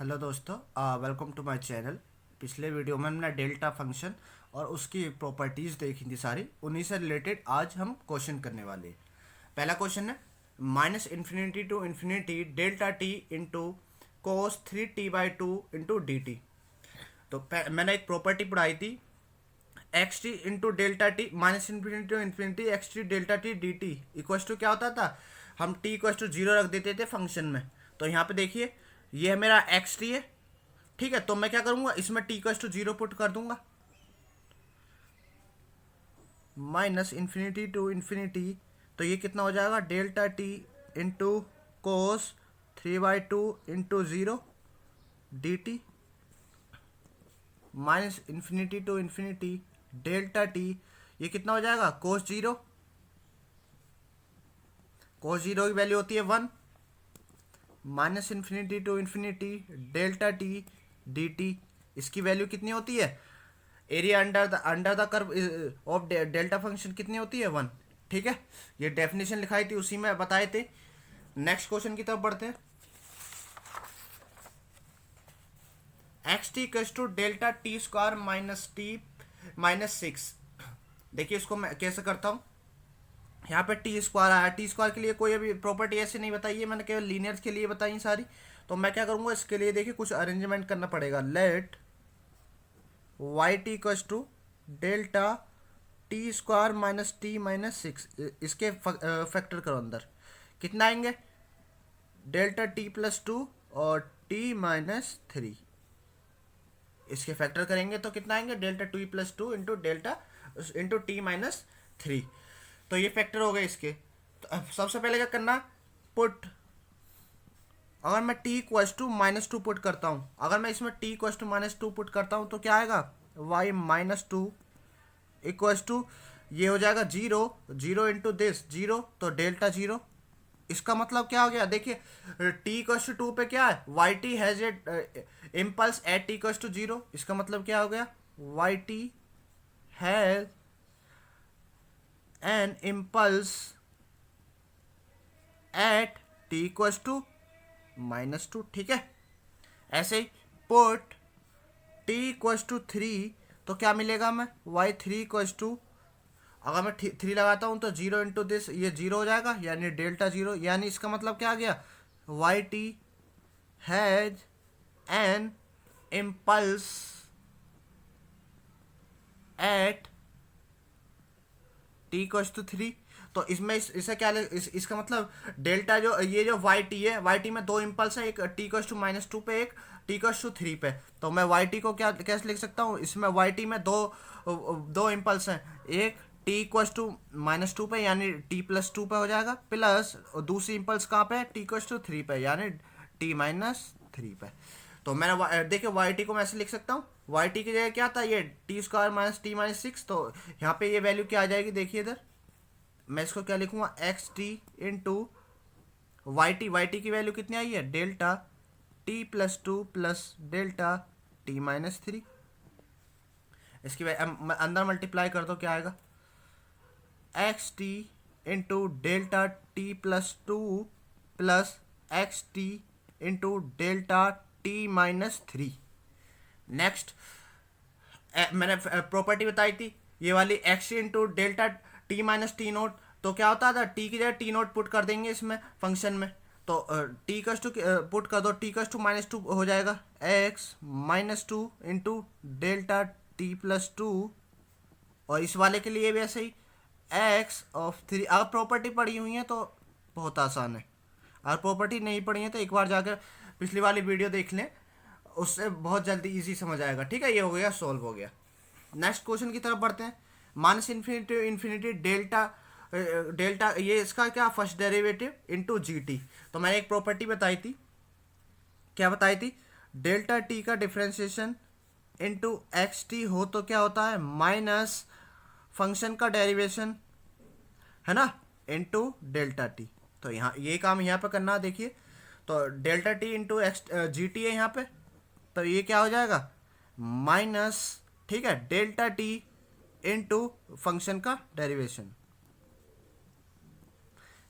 Hello दोस्तों, welcome to my channel. पिछले video में हमने डेल्टा फंक्शन और उसकी प्रॉपर्टीज़ देखी थी सारी। उन्हीं से रिलेटेड आज हम क्वेश्चन करने वाले हैं। पहला क्वेश्चन है minus infinity to infinity delta t into cos 3t/2 into d t. तो मैंने एक प्रॉपर्टी पढ़ाई थी, x t into delta t minus infinity to infinity x t delta t d t equals to क्या होता था। हम टी इक्वस टू जीरो रख देते थे फंक्शन में। तो यहाँ पे देखिए, ये है मेरा एक्स टी है, ठीक है। तो मैं क्या करूँगा, इसमें t equals to zero put कर दूंगा। माइनस इन्फिनिटी टू इन्फिनिटी, तो ये कितना हो जाएगा, delta t into cos 3/2 into zero d t minus infinity to infinity delta t, ये कितना हो जाएगा, कोस जीरो। कोस जीरो की वैल्यू होती है 1। Minus infinity to infinity delta t d t, इसकी वैल्यू कितनी होती है, area under the curve of delta function कितनी होती है, 1। ठीक है, ये डेफिनेशन लिखाई थी, उसी में बताए थे। नेक्स्ट क्वेश्चन की तरफ बढ़ते हैं। X t equals to delta t square minus t minus 6। देखिए इसको मैं कैसे करता हूँ। यहाँ पे टी स्क्वायर आया, टी स्क्वायर के लिए कोई अभी प्रॉपर्टी ऐसे नहीं बताई है, मैंने केवल लीनियर्स के लिए बताई सारी। तो मैं क्या करूँगा, इसके लिए देखिए कुछ अरेंजमेंट करना पड़ेगा। Let y t equals to delta t square minus t minus 6, इसके फैक्टर करो अंदर, कितना आएंगे, डेल्टा टी प्लस 2 और टी माइनस 3। इसके फैक्टर करेंगे तो कितना आएंगे, delta 2 plus 2 into delta into T minus 3। तो ये फैक्टर हो गए इसके। तो अब सबसे पहले क्या करना, पुट, अगर मैं t equals to minus 2 put करता हूँ, अगर मैं इसमें t equals to minus 2 put करता हूँ तो क्या आएगा, वाई माइनस 2 इक्वल्स टू, ये हो जाएगा zero, zero into this zero, तो डेल्टा जीरो। इसका मतलब क्या हो गया, देखिए टी इक्वल्स टू 2 पे क्या है, y t has a impulse at t equals to zero. इसका मतलब क्या हो गया, y t has an impulse at t equals to minus 2। ठीक है, ऐसे ही पुट टी इक्वल्स टू 3, तो क्या मिलेगा, मैं वाई 3 इक्वल्स टू, अगर मैं 3 लगाता हूँ तो जीरो इंटू दिस, ये जीरो हो जाएगा, यानी डेल्टा जीरो। यानी इसका मतलब क्या आ गया, y t has an impulse at t equals to 3। तो इसमें इसे क्या इसका मतलब डेल्टा जो ये जो वाई टी है, वाई टी में दो इम्पल्स है, एक टी इक्वल्स टू माइनस 2 पे, एक टी इक्वल्स टू 3 पे। तो मैं वाई टी को क्या कैसे लिख सकता हूँ, इसमें वाई टी में दो इम्पल्स हैं, एक टी इक्वल्स टू माइनस 2 पे यानी टी प्लस 2 पे हो जाएगा, प्लस दूसरी इम्पल्स कहाँ पे है, टी इक्वल्स टू 3 पे यानी टी माइनस 3 पे। तो मैंने देखिए वाई टी को मैं ऐसे लिख सकता हूँ, वाई टी की जगह क्या था, ये T square minus t minus 6। तो यहाँ पे ये वैल्यू क्या आ जाएगी, देखिए इधर मैं इसको क्या लिखूंगा, x t into y t की वैल्यू कितनी आई है, delta t plus 2 plus delta t minus 3। इसकी अंदर मल्टीप्लाई कर दो, क्या आएगा, x t into delta t plus 2 plus x t into delta t minus 3। Next मैंने प्रॉपर्टी बताई थी, ये वाली x into delta t minus t naught, तो क्या होता था, टी की जगह टी नोट पुट कर देंगे इसमें फंक्शन में। तो टी कस टू पुट कर दो, टी कस टू माइनस 2 हो जाएगा, x minus 2 into delta t plus 2। और इस वाले के लिए भी ऐसे ही, एक्स ऑफ 3। अगर प्रॉपर्टी पढ़ी हुई है तो बहुत आसान है, अगर प्रॉपर्टी नहीं पढ़ी है तो एक बार जाकर पिछली वाली वीडियो देख लें, उससे बहुत जल्दी इजी समझ आएगा। ठीक है, ये हो गया, सॉल्व हो गया। नेक्स्ट क्वेश्चन की तरफ बढ़ते हैं। Minus infinity infinity delta delta, ये इसका क्या, first derivative into G T. तो मैंने एक प्रॉपर्टी बताई थी, क्या बताई थी, डेल्टा टी का डिफ्रेंशिएशन इनटू एक्स टी हो तो क्या होता है, माइनस फंक्शन का डेरिवेशन, है ना, इनटू डेल्टा टी। तो यहाँ ये काम यहाँ पे करना, देखिए तो delta t into x G T है यहाँ पे, तो ये क्या हो जाएगा, माइनस, ठीक है, डेल्टा टी इनटू फंक्शन का डेरिवेशन।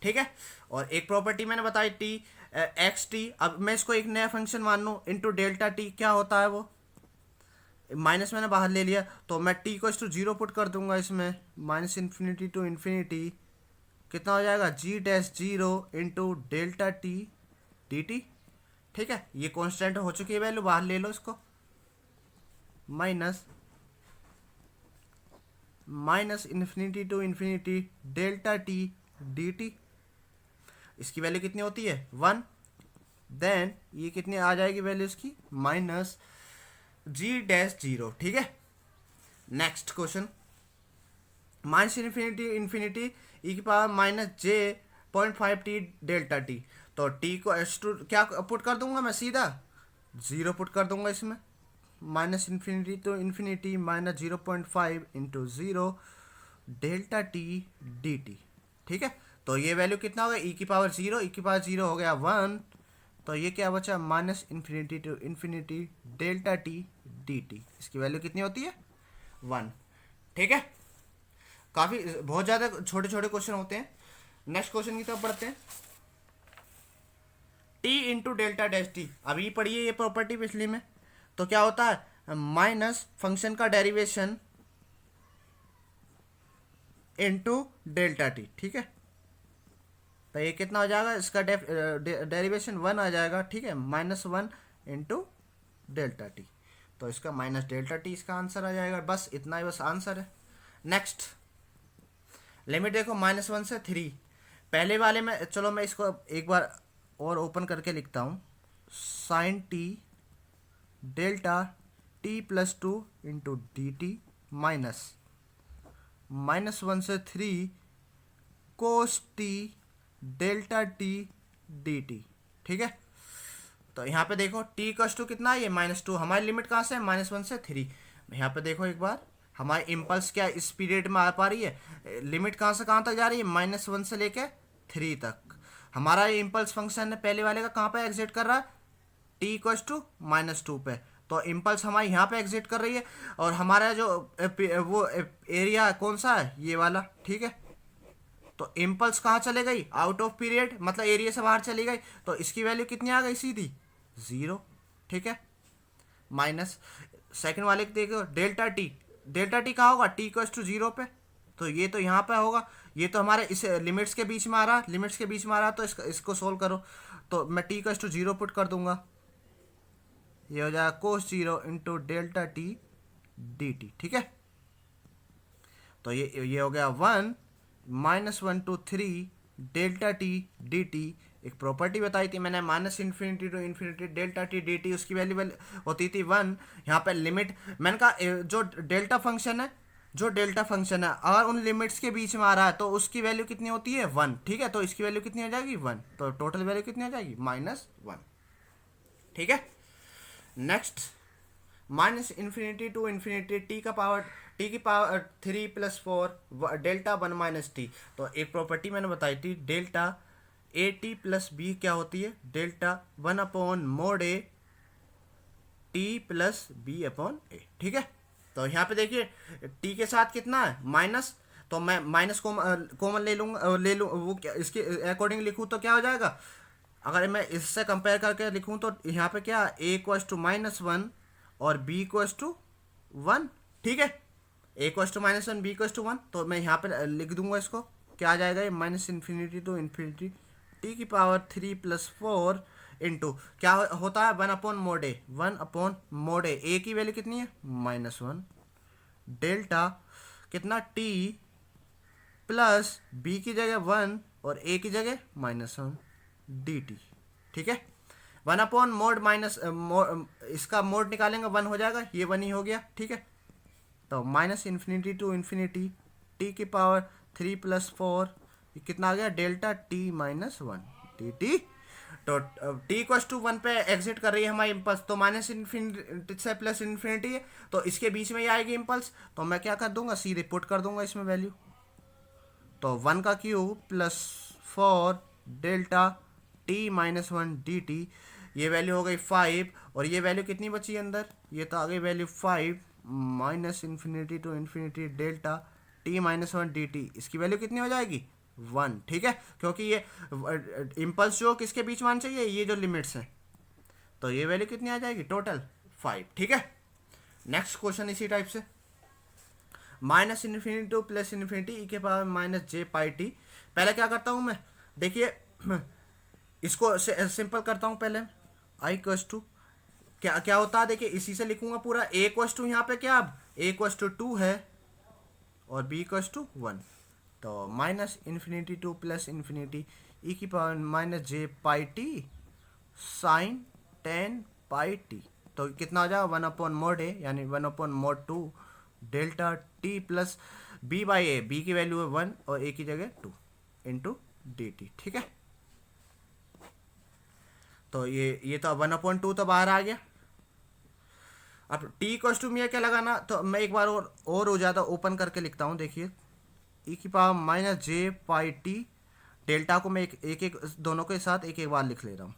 ठीक है, और एक प्रॉपर्टी मैंने बताई टी एक्स टी, अब मैं इसको एक नया फंक्शन मान लूँ इंटू डेल्टा टी, क्या होता है वो माइनस मैंने बाहर ले लिया, तो मैं टी को टू जीरो पुट कर दूंगा इसमें, माइनस इन्फिनिटी टू इन्फिनिटी, कितना हो जाएगा G dash zero into delta t d t. ठीक है, ये कांस्टेंट हो चुकी है वैल्यू, बाहर ले लो इसको, minus infinity to infinity delta t d t, इसकी वैल्यू कितनी होती है 1, देन ये कितनी आ जाएगी वैल्यू इसकी माइनस जी डैश जीरो। ठीक है, next question, minus infinity infinity e की power minus j 0.5 t delta t, तो टी को एस टू क्या पुट कर दूंगा मैं, सीधा जीरो पुट कर दूंगा इसमें, minus infinity to infinity minus 0.5 into zero delta t d t. ठीक है, तो ये वैल्यू कितना होगा, ई की पावर जीरो, ई की पावर जीरो हो गया 1, तो ये क्या बचा minus infinity to infinity delta t d t, इसकी वैल्यू कितनी होती है 1। ठीक है, काफ़ी बहुत ज़्यादा छोटे छोटे क्वेश्चन होते हैं। नेक्स्ट क्वेश्चन की तरफ बढ़ते हैं, T into delta dash T, अभी पढ़िए ये प्रॉपर्टी पिछली में, तो क्या होता है माइनस फंक्शन का डेरिवेशन इंटू डेल्टा टी। ठीक है, तो ये कितना हो जाएगा, इसका डेरिवेशन 1 आ जाएगा। ठीक है, -1 इंटू डेल्टा टी, तो इसका माइनस डेल्टा टी इसका आंसर आ जाएगा, बस इतना ही बस आंसर है। नेक्स्ट लिमिट देखो -1 से 3, पहले वाले में चलो मैं इसको एक बार और ओपन करके लिखता हूँ, sine t delta t plus 2 into d t minus -1 से 3 cos t delta t d t. ठीक है, तो यहाँ पे देखो टी कस टू कितना है, ये -2, हमारी लिमिट कहाँ से है -1 से 3, यहाँ पे देखो एक बार हमारी इम्पल्स क्या इस पीरियड में आ पा रही है, लिमिट कहाँ से कहाँ तक जा रही है -1 से लेके 3 तक। हमारा ये इम्पल्स फंक्शन है पहले वाले का कहाँ पे एग्जिट कर रहा है, टी इक्वल्स टू -2 पे, तो इम्पल्स हमारी यहाँ पे एग्जिट कर रही है, और हमारा जो वो एरिया कौन सा है ये वाला। ठीक है, तो इम्पल्स कहाँ चले गई, आउट ऑफ पीरियड, मतलब एरिया से बाहर चली गई, तो इसकी वैल्यू कितनी आ गई सीधी 0। ठीक है, माइनस सेकंड वाले को देखो डेल्टा टी कहाँ होगा, टी इक्वल्स टू 0 पे, तो ये तो यहाँ पे होगा, ये तो हमारे इस लिमिट्स के बीच में आ रहा, तो इसको सोल्व करो, तो मैं टी इक्वल्स टू 0 पुट कर दूंगा, ये हो जाएगा कोस 0 into delta t d t. ठीक है, तो ये हो गया 1 -1 to 3 delta t d t, एक प्रॉपर्टी बताई थी मैंने, minus infinity to infinity delta t d t, उसकी वैल्यू होती थी 1। यहाँ पे लिमिट मैंने कहा जो डेल्टा फंक्शन है अगर उन लिमिट्स के बीच में आ रहा है तो उसकी वैल्यू कितनी होती है 1। ठीक है, तो इसकी वैल्यू कितनी हो जाएगी 1, तो टोटल वैल्यू कितनी हो जाएगी -1। ठीक है, next minus infinity to infinity t की पावर 3 + 4 डेल्टा 1 माइनस टी, तो एक प्रॉपर्टी मैंने बताई थी delta a t plus b क्या होती है, delta 1/mod a t plus b upon a. ठीक है, तो यहाँ पे देखिए टी के साथ कितना है माइनस, तो मैं माइनस कॉमन ले लूँगा, वो क्या इसके अकॉर्डिंग लिखूँ तो क्या हो जाएगा, अगर मैं इससे कंपेयर करके लिखूँ तो यहाँ पे क्या ए इक्वल्स टू -1 और बी इक्वल्स टू 1। ठीक है, a equals to -1 b equals to 1, तो मैं यहाँ पे लिख दूंगा इसको, क्या आ जाएगा ये minus infinity to infinity t की पावर 3 + 4 इंटू क्या होता है 1/mod ए, 1/mod ए की वैल्यू कितनी है -1 डेल्टा कितना टी प्लस बी की जगह 1 और ए की जगह -1 डी टी। ठीक है, 1/mod माइनस इसका मोड निकालेंगे 1 हो जाएगा, ये 1 ही हो गया। ठीक है, तो minus infinity to infinity t की पावर 3 + 4 कितना आ गया डेल्टा टी -1 डी टी, तो टी इक्वल्स टू 1 पे एग्जिट कर रही है हमारी इम्पल्स, तो माइनस इन्फिनिटी से प्लस इन्फिनिटी है, तो इसके बीच में ही आएगी इम्पल्स, तो मैं क्या कर दूंगा सीधे पुट कर दूंगा इसमें वैल्यू, तो 1 का cube plus 4 delta t -1 d T, ये वैल्यू हो गई 5, और ये वैल्यू कितनी बची अंदर, ये तो आ गई value 5 minus infinity to infinity delta t -1 d t, इसकी वैल्यू कितनी हो जाएगी 1, ठीक है, क्योंकि ये इम्पल्स जो किसके बीच में आना चाहिए, ये जो लिमिट्स हैं, तो ये वैल्यू कितनी आ जाएगी, टोटल 5, ठीक है। नेक्स्ट क्वेश्चन इसी टाइप से, minus infinity to plus infinity e के power minus j pi t. पहले क्या करता हूँ मैं, देखिए इसको सिंपल करता हूँ पहले, आई इक्वल्स टू क्या क्या होता है, देखिए इसी से लिखूंगा पूरा, ए इक्वल्स टू यहाँ पे क्या, अब ए इक्वल्स टू 2 है और बी इक्वल्स टू 1, तो minus infinity to plus infinity e की power minus j pi t sine 10 pi t, तो कितना हो जाएगा 1/mod ए, यानी 1/mod 2 delta t plus b by a, b की वैल्यू है 1 और ए की जगह 2 इंटू डी टी, ठीक है। तो ये तो 1/2 तो बाहर आ गया। अब टी कॉस्ट्यूम में क्या लगाना, तो मैं एक बार और हो जाता, ओपन करके लिखता हूँ, देखिए ई की power minus j pi t, delta को मैं एक दोनों के साथ एक एक बार लिख ले रहा हूँ,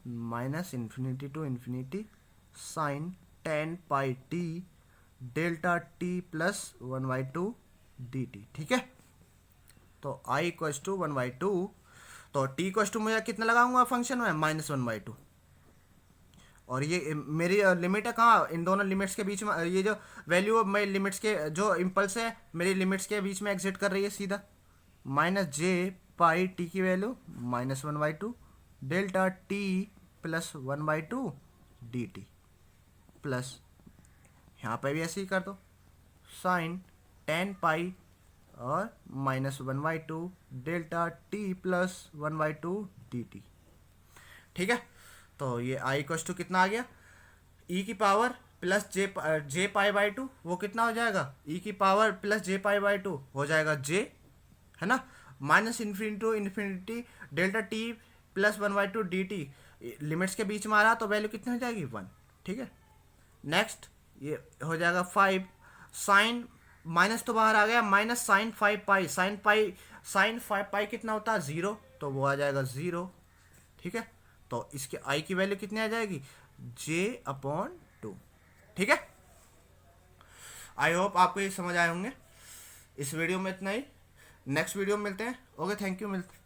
minus infinity to infinity sine 10 pi t delta t plus 1/2 d t, ठीक है। तो आई इक्वल्स टू 1/2, तो टी इक्वल्स टू मैं कितना लगाऊंगा फंक्शन में, -1/2, और ये मेरी लिमिट है कहाँ, इन दोनों लिमिट्स के बीच में, ये जो वैल्यू मैं लिमिट्स के जो इम्पल्स है मेरी लिमिट्स के बीच में एग्जिट कर रही है सीधा, माइनस जे पाई टी की value -1/2 delta t plus 1/2 d T plus, यहाँ पे भी ऐसे ही कर दो, साइन 10 पाई और -1/2 delta t plus 1/2 d t, ठीक है। तो ये आई इक्वल्स टू कितना आ गया, ई की power plus j pi by 2, वो कितना हो जाएगा, ई की power plus j pi by 2 हो जाएगा जे, है ना, minus infinity to infinity delta t plus 1/2 d t, limits के बीच में आ रहा तो वैल्यू कितनी हो जाएगी 1, ठीक है। नेक्स्ट ये हो जाएगा 5 साइन, माइनस तो बाहर आ गया, माइनस साइन 5 पाई, साइन 5 पाई कितना होता है 0, तो वो आ जाएगा 0, ठीक है। तो इसके आई की वैल्यू कितनी आ जाएगी, j/2, ठीक है। आई होप आपको ये समझ आए होंगे। इस वीडियो में इतना ही, नेक्स्ट वीडियो में मिलते हैं। ओके, थैंक यू, मिलते हैं।